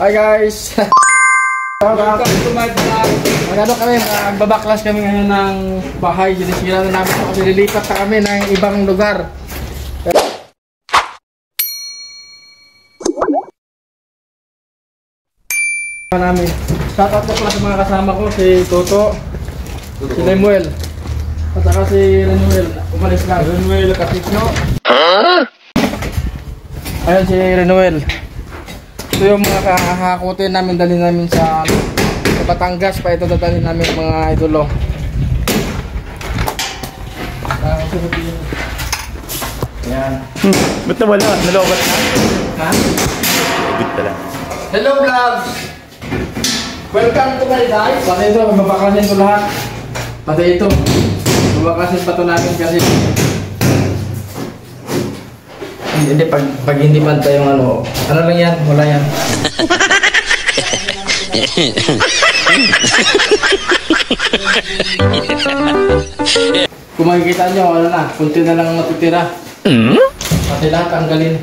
Hi guys! Welcome to my vlog! Kami, magbabaklas kami ngayon ng bahay. Sinisira na namin kasi lilipat na kami ng ibang lugar. Shoutout ko pala sa mga kasama ko, si Toto, si Lemuel, at saka si Renuel. Umalis lang. Renuel Casino. Ayun si Renuel. Ito yung mga kakakutin namin, dali namin sa Batangas pa. Ito dadalhin namin mga idolo. Ayan. Ba't nawala? Nalobat na? Ha? Edit pala. Hello vlogs! Welcome to my guys! Pati ito, mabakasin ito lahat. Pati ito. Mabakasin pa ito namin kasi hindi, pag hindi pantay yung ano lang yan, wala yan. Kung makikita nyo, ano na, kunti na lang natutira. Pati lahat tanggalin.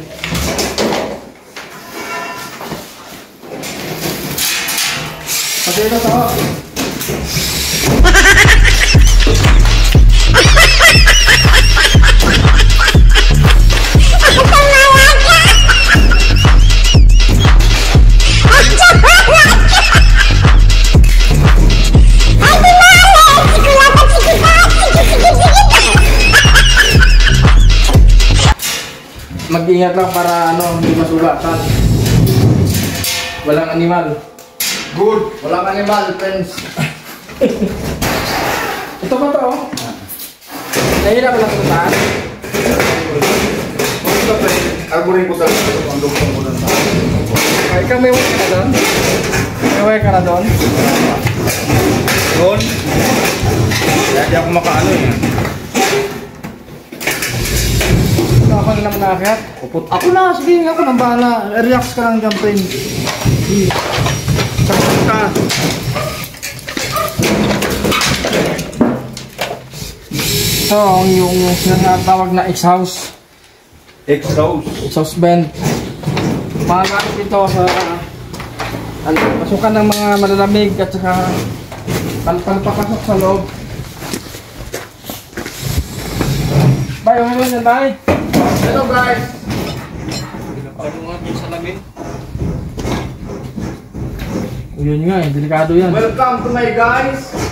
Pati ito sa mag-ingat lang para ano, hindi masugatan. Walang animal. Good. Walang animal, friends. Ito ba ito? Nahihirap lang ito saan? Ito pa rin. Arborin ko talaga. Ang lukong ko lang. Ay, ikaw may way ka na doon? May way ka na doon? Doon? Kaya di ako makaano eh. Ako na naman nakakit. Ako na, sige, ako nang bahala. Relax ka lang dyan, friend. Sakit ka. Ito, yung sinatawag na X-House. X-House? Exhaust vent. Magamit ito sa pasukan ng mga malalamig at saka palpapasok sa loob. Bye, okay na, bye. Hello guys! Ano nga ito sa lamin? Yun nga eh, delikado yan. Welcome to my guys!